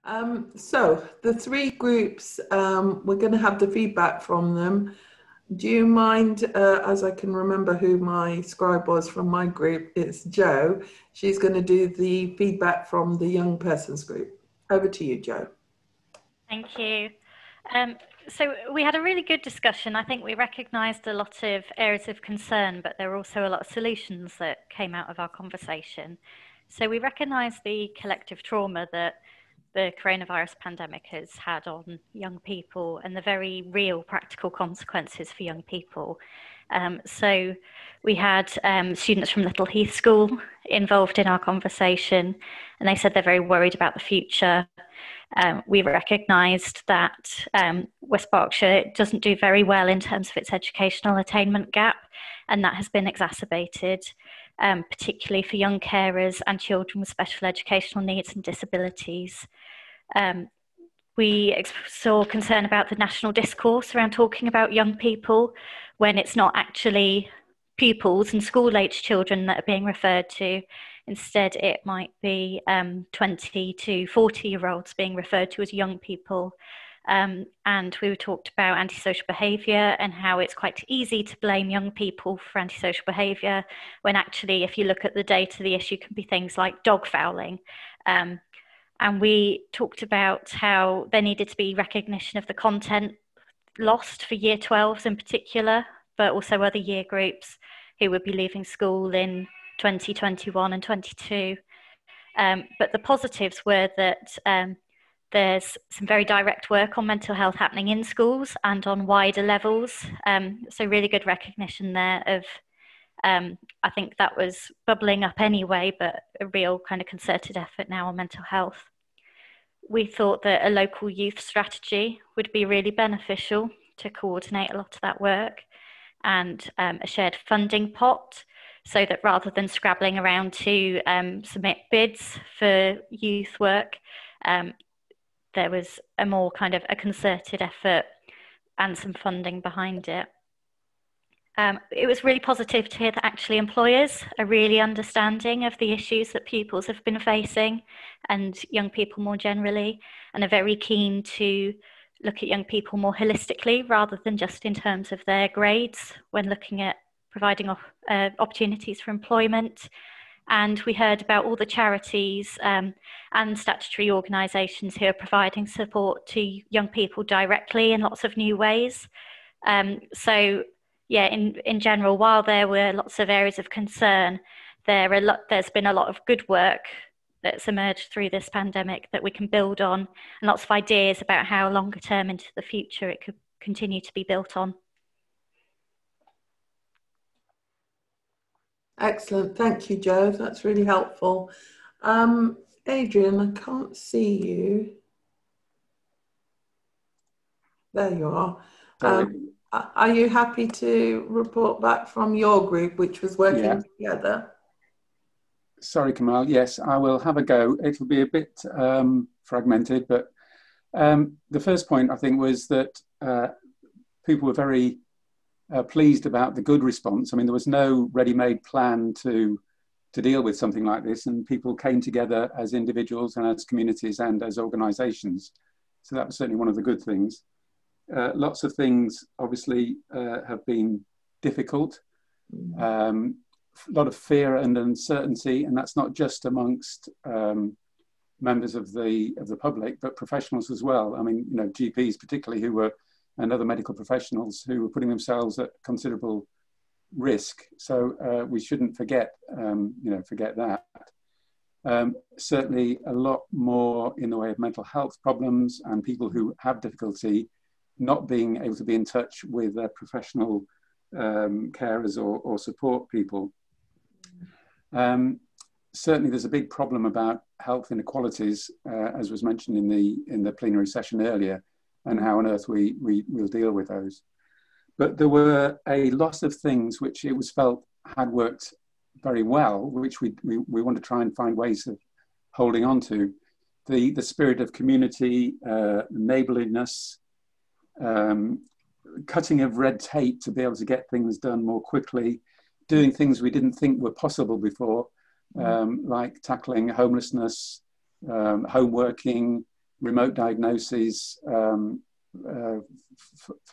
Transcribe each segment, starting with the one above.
So the three groups, we're going to have the feedback from them. Do you mind, as I can remember who my scribe was from my group, it's Jo. She's going to do the feedback from the young persons group. Over to you, Jo. Thank you. So we had a really good discussion. I think we recognised a lot of areas of concern, but there were also a lot of solutions that came out of our conversation. So we recognised the collective trauma that the coronavirus pandemic has had on young people and the very real practical consequences for young people. So we had students from Little Heath School involved in our conversation, and they said they're very worried about the future. We recognised that West Berkshire doesn't do very well in terms of its educational attainment gap, and that has been exacerbated, particularly for young carers and children with special educational needs and disabilities. We saw concern about the national discourse around talking about young people when it's not actually pupils and school-aged children that are being referred to. Instead, it might be 20 to 40-year-olds being referred to as young people. And we talked about antisocial behaviour and how it's quite easy to blame young people for antisocial behaviour, when actually, if you look at the data, the issue can be things like dog fouling. And we talked about how there needed to be recognition of the content lost for year 12s in particular, but also other year groups who would be leaving school in 2021 and 22. But the positives were that there's some very direct work on mental health happening in schools and on wider levels. So really good recognition there of, I think that was bubbling up anyway, but a real kind of concerted effort now on mental health. We thought that a local youth strategy would be really beneficial to coordinate a lot of that work, and a shared funding pot, so that rather than scrabbling around to submit bids for youth work, there was a more kind of a concerted effort and some funding behind it. It was really positive to hear that actually employers are really understanding of the issues that pupils have been facing, and young people more generally, and are very keen to look at young people more holistically rather than just in terms of their grades when looking at providing opportunities for employment. And we heard about all the charities and statutory organisations who are providing support to young people directly in lots of new ways. So yeah, in general, while there were lots of areas of concern, there's been a lot of good work that's emerged through this pandemic that we can build on, and lots of ideas about how longer term into the future it could continue to be built on. Excellent. Thank you, Jo. That's really helpful. Adrian, I can't see you. There you are. Are you happy to report back from your group, which was working together? Sorry, Kamal. Yes, I will have a go. It'll be a bit fragmented, but the first point I think was that people were very pleased about the good response. I mean, there was no ready-made plan to deal with something like this, and people came together as individuals and as communities and as organisations. So that was certainly one of the good things. Lots of things obviously have been difficult. A lot of fear and uncertainty, and that's not just amongst members of the public, but professionals as well. I mean, you know, GPs particularly and other medical professionals who were putting themselves at considerable risk. So we shouldn't forget that. Certainly a lot more in the way of mental health problems and people who have difficulty not being able to be in touch with their professional carers or support people. Certainly there's a big problem about health inequalities, as was mentioned in the plenary session earlier, and how on earth we'll deal with those. But there were a lot of things which it was felt had worked very well, which we want to try and find ways of holding on to. The spirit of community, neighbourliness, cutting of red tape to be able to get things done more quickly, doing things we didn't think were possible before, like tackling homelessness, home working, remote diagnoses for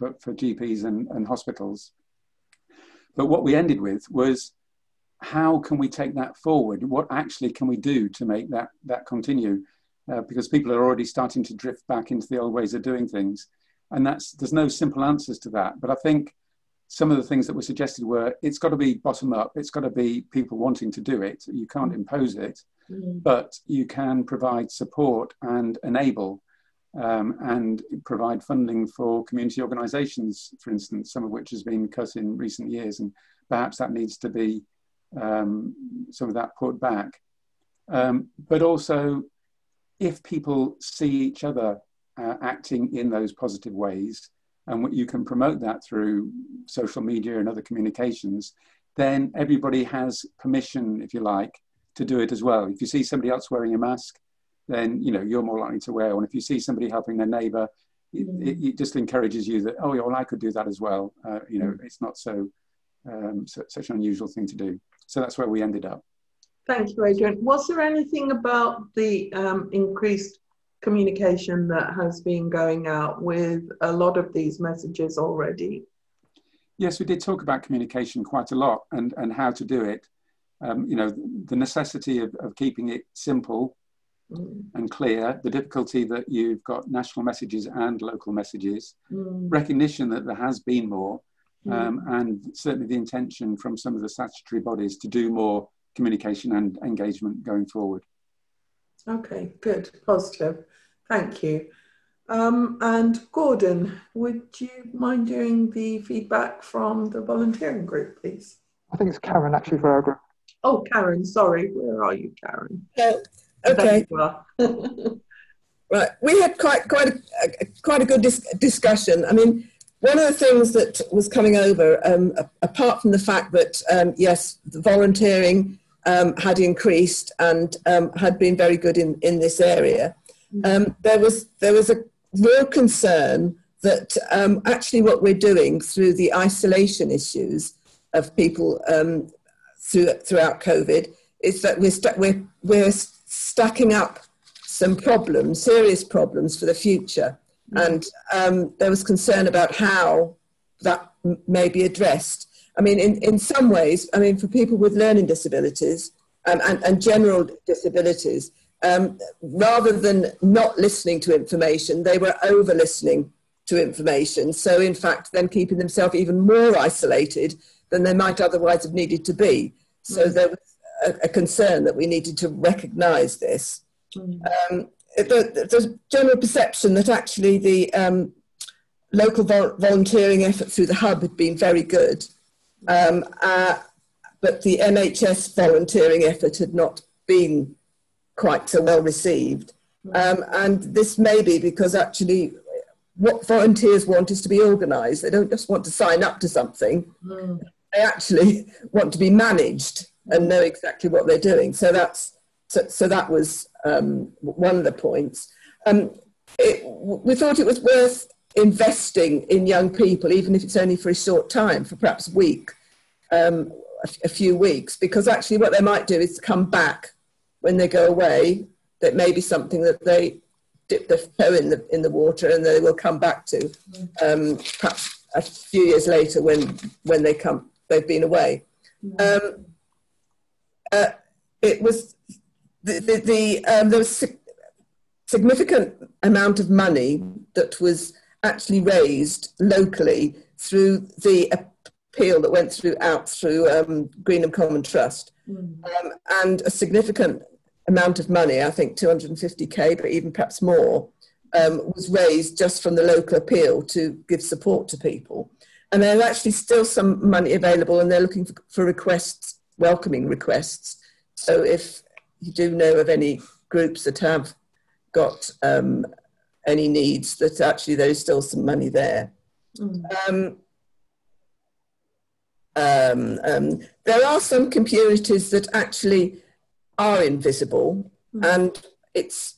GPs and hospitals. But what we ended with was, how can we take that forward? What actually can we do to make that continue? Because people are already starting to drift back into the old ways of doing things. And there's no simple answers to that. But I think some of the things that were suggested were, it's got to be bottom up. It's got to be people wanting to do it. You can't impose it, but you can provide support and enable and provide funding for community organisations, for instance, some of which has been cut in recent years. And perhaps that needs to be some of that put back. But also, if people see each other acting in those positive ways, and you can promote that through social media and other communications, then everybody has permission, if you like, to do it as well. If you see somebody else wearing a mask, then you're more likely to wear one. If you see somebody helping their neighbour, it just encourages you that, oh yeah, well, I could do that as well. It's not such an unusual thing to do. So that's where we ended up. Thank you, Adrian. Was there anything about the increased communication that has been going out with a lot of these messages already? Yes, we did talk about communication quite a lot and how to do it. The necessity of keeping it simple and clear, the difficulty that you've got national messages and local messages, recognition that there has been more, and certainly the intention from some of the statutory bodies to do more communication and engagement going forward. Okay, good, positive. Thank you. And Gordon, would you mind doing the feedback from the volunteering group, please? I think it's Karen actually for our group. Oh, Karen, sorry. Where are you, Karen? Okay. Right. We had quite a good discussion. I mean, one of the things that was coming over, apart from the fact that yes, the volunteering had increased and had been very good in this area, there was a real concern that actually what we're doing through the isolation issues of people throughout COVID is that we're stacking up some problems, serious problems for the future. And there was concern about how that may be addressed. I mean, in some ways, I mean, for people with learning disabilities and general disabilities, rather than not listening to information, they were over-listening to information. So in fact, then keeping themselves even more isolated than they might otherwise have needed to be. So there was a concern that we needed to recognise this. There's a general perception that actually the local volunteering effort through the hub had been very good, but the NHS volunteering effort had not been quite so well received. And this may be because actually what volunteers want is to be organised. They don't just want to sign up to something. They actually want to be managed and know exactly what they're doing. So that was one of the points. We thought it was worth investing in young people, even if it's only for a short time, for perhaps a week, a few weeks, because actually what they might do is come back when they go away. That may be something that they dip their toe in the water and they will come back to, perhaps a few years later when they've been away. It was there was significant amount of money that was actually raised locally through the appeal that went through Greenham Common Trust, and a significant amount of money, I think 250k, but even perhaps more, was raised just from the local appeal to give support to people. And there's actually still some money available, and they're looking for requests, welcoming requests. So if you do know of any groups that have got any needs, that actually there is still some money there. There are some communities that actually are invisible, and it's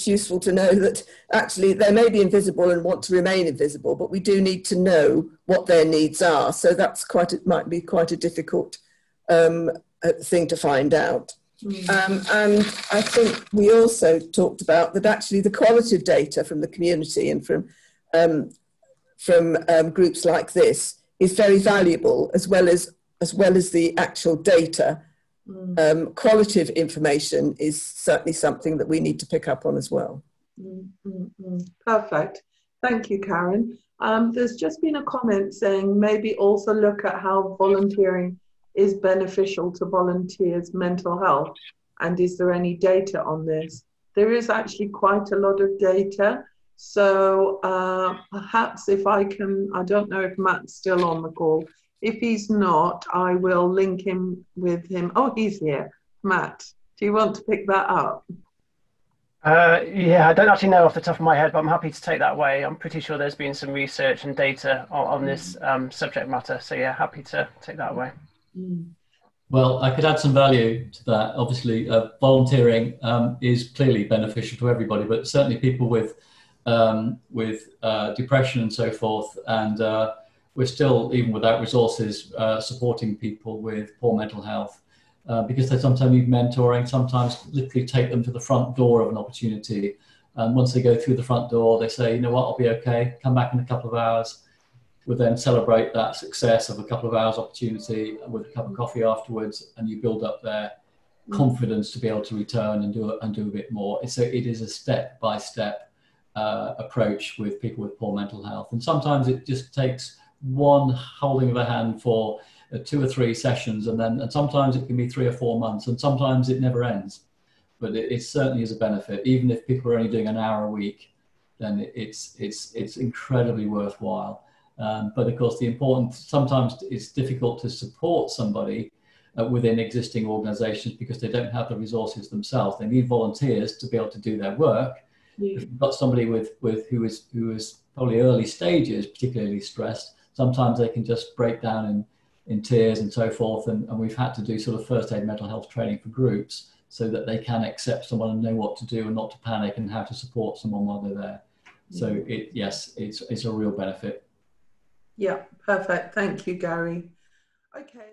useful to know that actually they may be invisible and want to remain invisible, but we do need to know what their needs are. So that's might be quite a difficult thing to find out. And I think we also talked about that actually the quality of data from the community and from groups like this is very valuable, as well as the actual data. Quality of information is certainly something that we need to pick up on as well. Perfect. Thank you, Karen. There's just been a comment saying maybe also look at how volunteering is beneficial to volunteers' mental health, and is there any data on this? There is actually quite a lot of data, so perhaps if I can, I don't know if Matt's still on the call. If he's not, I will link him with him. Oh, he's here. Matt, do you want to pick that up? Yeah, I don't actually know off the top of my head, but I'm happy to take that away. I'm pretty sure there's been some research and data on this subject matter. So yeah, happy to take that away. Well, I could add some value to that. Obviously, volunteering is clearly beneficial to everybody, but certainly people with depression and so forth. And we're still, even without resources, supporting people with poor mental health. Because they sometimes need mentoring, sometimes literally take them to the front door of an opportunity. And once they go through the front door, they say, you know what, I'll be okay, come back in a couple of hours. We'll then celebrate that success of a couple of hours opportunity with a cup of coffee afterwards, and you build up their confidence to be able to return and do a bit more. It is a step-by-step approach with people with poor mental health. And sometimes it just takes one holding of a hand for 2 or 3 sessions, and sometimes it can be 3 or 4 months, and sometimes it never ends. But it certainly is a benefit. Even if people are only doing an hour a week, then it's incredibly worthwhile. But of course, sometimes it's difficult to support somebody within existing organisations because they don't have the resources themselves. They need volunteers to be able to do their work. If you've got somebody who is probably early stages, particularly stressed, sometimes they can just break down in tears and so forth, and we've had to do sort of first aid mental health training for groups so that they can accept someone and know what to do and not to panic and how to support someone while they're there. So it's a real benefit. Yeah, perfect. Thank you, Gary. Okay.